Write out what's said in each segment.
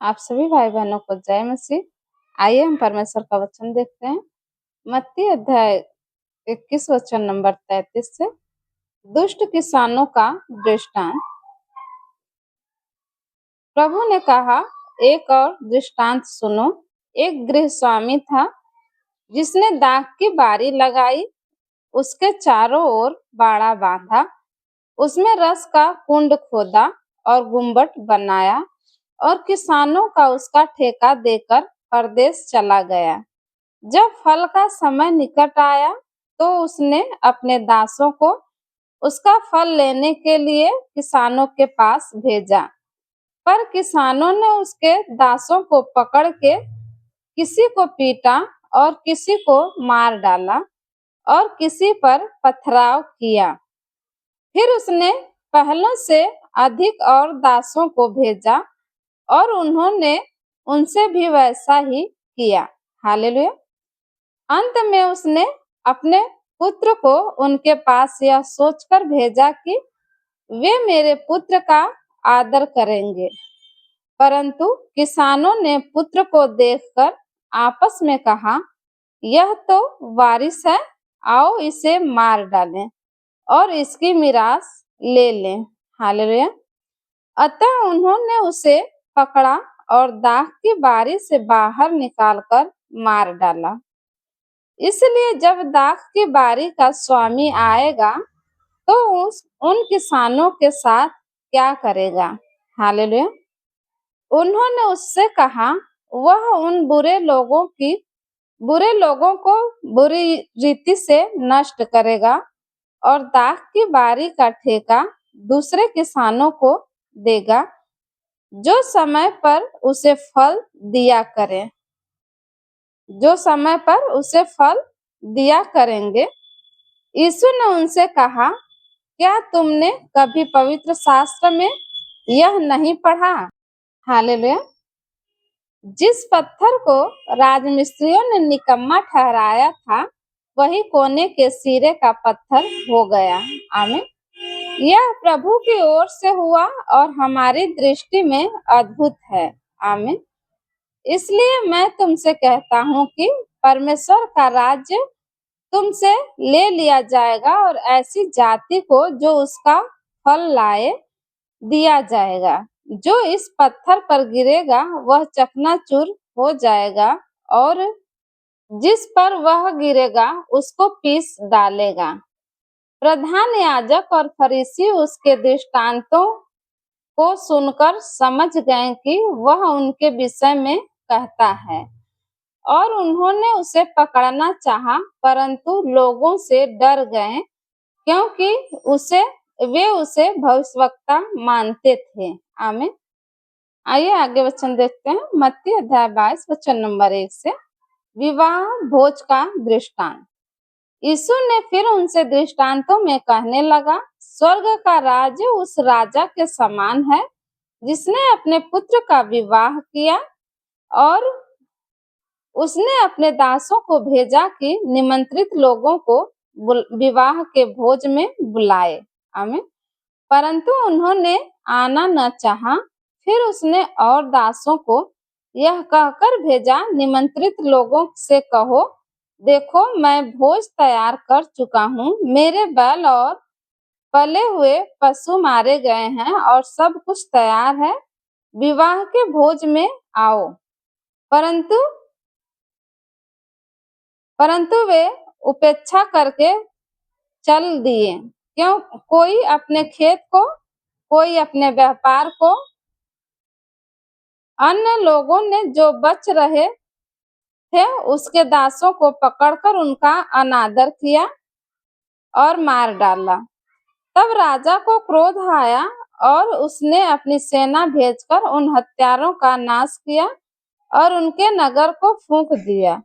आप सभी भाई बहनों को जय मसीह। आइए हम परमेश्वर का वचन देखते हैं। मत्ती अध्याय 21 वचन नंबर 33 से। दुष्ट किसानों का दृष्टांत। प्रभु ने कहा, एक और दृष्टांत सुनो। एक गृह स्वामी था जिसने दाख की बारी लगाई, उसके चारों ओर बाड़ा बांधा, उसमें रस का कुंड खोदा और गुम्बट बनाया और किसानों का उसका ठेका देकर परदेश चला गया। जब फल का समय निकट आया तो उसने अपने दासों को उसका फल लेने के लिए किसानों के पास भेजा। पर किसानों ने उसके दासों को पकड़ के किसी को पीटा और किसी को मार डाला और किसी पर पथराव किया। फिर उसने पहलों से अधिक और दासों को भेजा और उन्होंने उनसे भी वैसा ही किया। हालेलुया। अंत में उसने अपने पुत्र को उनके पास यह सोचकर भेजा कि वे मेरे पुत्र का आदर करेंगे। परंतु किसानों ने पुत्र को देखकर आपस में कहा, यह तो वारिस है, आओ इसे मार डालें और इसकी मीरास ले लें। हालेलुया। अतः उन्होंने उसे पकड़ा और दाख की बारी से बाहर निकालकर मार डाला। इसलिए जब दाख की बारी का स्वामी आएगा तो उन किसानों के साथ क्या करेगा? हालेलुया। उन्होंने उससे कहा, वह उन बुरे लोगों को बुरी रीति से नष्ट करेगा और दाख की बारी का ठेका दूसरे किसानों को देगा जो समय पर उसे फल दिया करें, जो समय पर उसे फल दिया करेंगे। यीशु ने उनसे कहा, क्या तुमने कभी पवित्र शास्त्र में यह नहीं पढ़ा? हालेलुया। जिस पत्थर को राजमिस्त्रियों ने निकम्मा ठहराया था, वही कोने के सिरे का पत्थर हो गया। आमीन। यह प्रभु की ओर से हुआ और हमारी दृष्टि में अद्भुत है। आमीन। इसलिए मैं तुमसे कहता हूँ कि परमेश्वर का राज्य तुमसे ले लिया जाएगा और ऐसी जाति को जो उसका फल लाए दिया जाएगा। जो इस पत्थर पर गिरेगा वह चकनाचूर हो जाएगा और जिस पर वह गिरेगा उसको पीस डालेगा। प्रधान याजक और फरीसी उसके दृष्टांतों को सुनकर समझ गए कि वह उनके विषय में कहता है और उन्होंने उसे पकड़ना चाहा, परंतु लोगों से डर गए क्योंकि वे उसे भविष्यवक्ता मानते थे। आमीन। आइए आगे वचन देखते हैं। मत्ती अध्याय 22 वचन नंबर 1 से। विवाह भोज का दृष्टांत। यीशु ने फिर उनसे दृष्टांतों में कहने लगा, स्वर्ग का राज्य उस राजा के समान है जिसने अपने पुत्र का विवाह किया और उसने अपने दासों को भेजा कि निमंत्रित लोगों को विवाह के भोज में बुलाए। आमीन। परंतु उन्होंने आना न चाहा। फिर उसने और दासों को यह कहकर भेजा, निमंत्रित लोगों से कहो, देखो मैं भोज तैयार कर चुका हूँ, मेरे बैल और पले हुए पशु मारे गए हैं और सब कुछ तैयार है, विवाह के भोज में आओ। परंतु वे उपेक्षा करके चल दिए। क्यों? कोई अपने खेत को, कोई अपने व्यापार को। अन्य लोगों ने जो बच रहे थे उसके दासों को पकड़कर उनका अनादर किया और मार डाला। तब राजा को क्रोध आया और उसने अपनी सेना भेजकर उन हत्यारों का नाश किया और उनके नगर को फूंक दिया।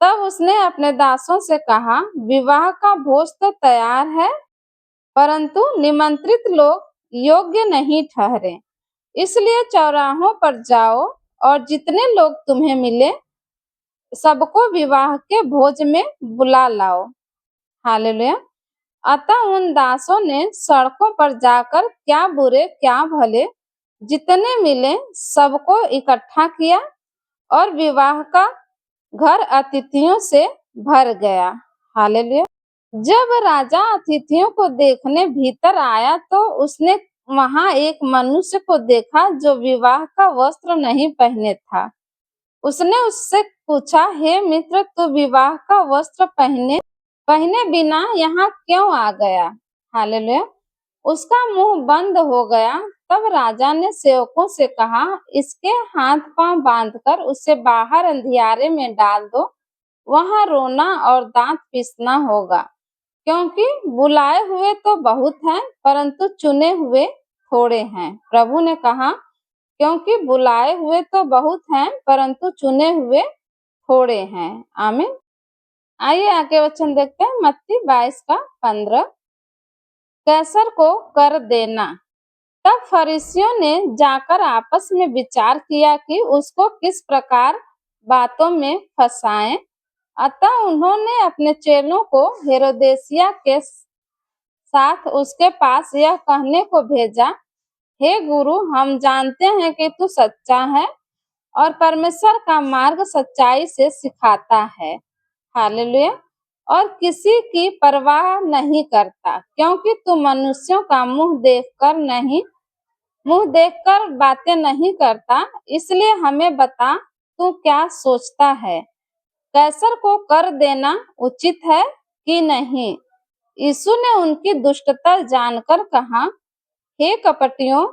तब उसने अपने दासों से कहा, विवाह का भोज तो तैयार है, परंतु निमंत्रित लोग योग्य नहीं ठहरे। इसलिए चौराहों पर जाओ और जितने लोग तुम्हें मिले सबको विवाह के भोज में बुला लाओ। हालेलुया। अतः उन दासों ने सड़कों पर जाकर क्या बुरे क्या भले जितने मिले सबको इकट्ठा किया और विवाह का घर अतिथियों से भर गया। हालेलुया। जब राजा अतिथियों को देखने भीतर आया तो उसने वहां एक मनुष्य को देखा जो विवाह का वस्त्र नहीं पहने था। उसने उससे पूछा, हे मित्र, तू विवाह का वस्त्र पहने पहने बिना यहाँ क्यों आ गया? हालेलुया। उसका मुंह बंद हो गया। तब राजा ने सेवकों से कहा, इसके हाथ पांव बांधकर उसे बाहर अंधियारे में डाल दो, वहां रोना और दांत पीसना होगा, क्योंकि बुलाए हुए तो बहुत हैं परंतु चुने हुए थोड़े हैं। प्रभु ने कहा, क्योंकि बुलाए हुए तो बहुत हैं परंतु चुने हुए थोड़े हैं। आमीन। आइए आगे वचन देखते हैं, मत्ती 22 का 15। कैसर को कर देना। तब फरीसियों ने जाकर आपस में विचार किया कि उसको किस प्रकार बातों में फंसाएं। अतः उन्होंने अपने चेलों को हेरोदेसिया के साथ उसके पास यह कहने को भेजा, हे गुरु, हम जानते हैं कि तू सच्चा है और परमेश्वर का मार्ग सच्चाई से सिखाता है। हालेलुया। और किसी की परवाह नहीं करता, क्योंकि तू मनुष्यों का मुंह देखकर बातें नहीं करता। इसलिए हमें बता, तू क्या सोचता है? कैसर को कर देना उचित है कि नहीं? यीशु ने उनकी दुष्टता जानकर कहा, हे कपटियों,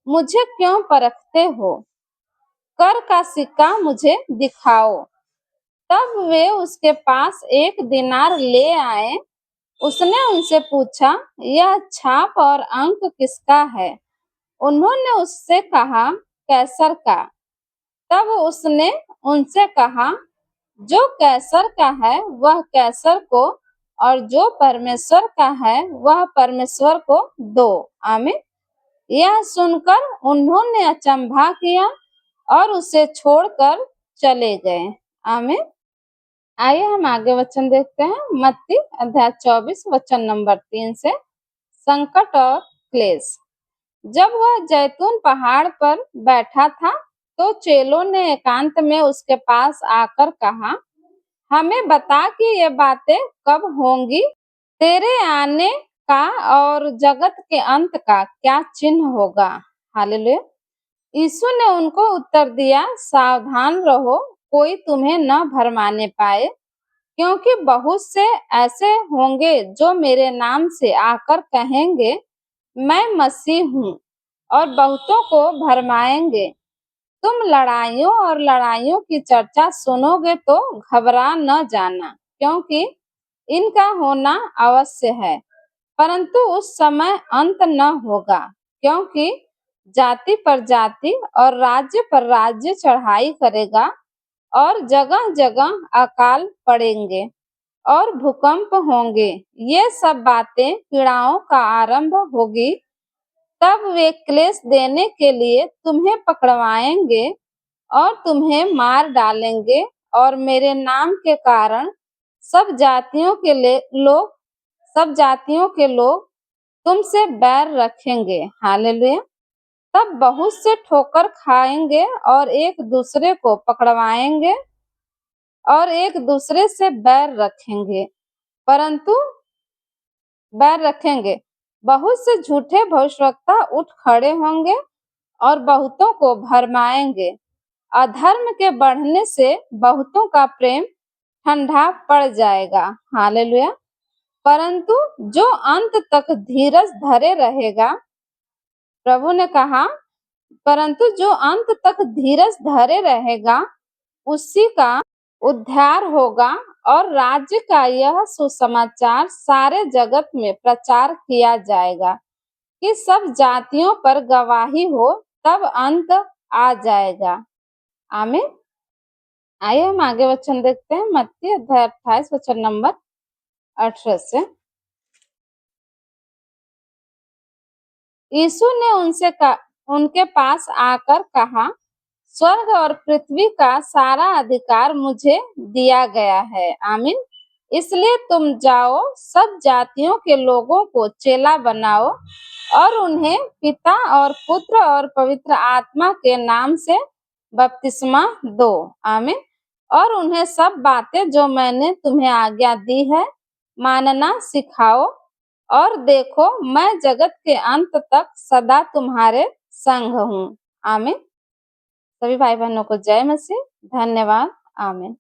मुझे क्यों परखते हो? कर का सिक्का मुझे दिखाओ। तब वे उसके पास 1 दीनार ले आए। उसने उनसे पूछा, यह छाप और अंक किसका है? उन्होंने उससे कहा, कैसर का। तब उसने उनसे कहा, जो कैसर का है वह कैसर को, और जो परमेश्वर का है वह परमेश्वर को दो। आमीन। यह सुनकर उन्होंने अचंभा किया और उसे छोड़कर चले गए। आमीन। आइए हम आगे वचन देखते हैं, मत्ती अध्याय 24 वचन नंबर 3 से। संकट और क्लेश। जब वह जैतून पहाड़ पर बैठा था तो चेलों ने एकांत में उसके पास आकर कहा, हमें बता कि ये बातें कब होंगी? तेरे आने का और जगत के अंत का क्या चिन्ह होगा? हालेलुया। यीशु ने उनको उत्तर दिया, सावधान रहो, कोई तुम्हें न भरमाने पाए, क्योंकि बहुत से ऐसे होंगे जो मेरे नाम से आकर कहेंगे, मैं मसीह हूँ, और बहुतों को भरमाएंगे। तुम लड़ाइयों और लड़ाइयों की चर्चा सुनोगे तो घबरा न जाना, क्योंकि इनका होना अवश्य है, परंतु उस समय अंत न होगा। क्योंकि जाति पर जाति और राज्य पर राज्य चढ़ाई करेगा, और जगह जगह अकाल पड़ेंगे और भूकंप होंगे। ये सब बातें पीड़ाओं का आरंभ होगी। तब वे क्लेश देने के लिए तुम्हें पकड़वाएंगे और तुम्हें मार डालेंगे, और मेरे नाम के कारण सब जातियों के लोग तुमसे बैर रखेंगे। हालेलुया। तब बहुत से ठोकर खाएंगे और एक दूसरे को पकड़वाएंगे और एक दूसरे से बैर रखेंगे। बहुत से झूठे भविष्यवक्ता उठ खड़े होंगे और बहुतों को भरमाएंगे। अधर्म के बढ़ने से बहुतों का प्रेम ठंडा पड़ जाएगा। हालेलुया। परंतु जो अंत तक धीरज धरे रहेगा, प्रभु ने कहा, परंतु जो अंत तक धीरज धरे रहेगा उसी का उद्धार होगा। और राज्य का यह सुसमाचार सारे जगत में प्रचार किया जाएगा कि सब जातियों पर गवाही हो, तब अंत आ जाएगा। आमीन। आइए हम आगे वचन देखते हैं, मत्ती अध्याय 28 वचन नंबर 18 से। यीशु ने उनके पास आकर कहा, स्वर्ग और पृथ्वी का सारा अधिकार मुझे दिया गया है। आमीन। इसलिए तुम जाओ, सब जातियों के लोगों को चेला बनाओ और उन्हें पिता और पुत्र और पवित्र आत्मा के नाम से बपतिस्मा दो। आमीन। और उन्हें सब बातें जो मैंने तुम्हें आज्ञा दी है मानना सिखाओ, और देखो मैं जगत के अंत तक सदा तुम्हारे संग हूँ। आमीन। सभी भाई बहनों को जय मसीह। धन्यवाद। आमीन।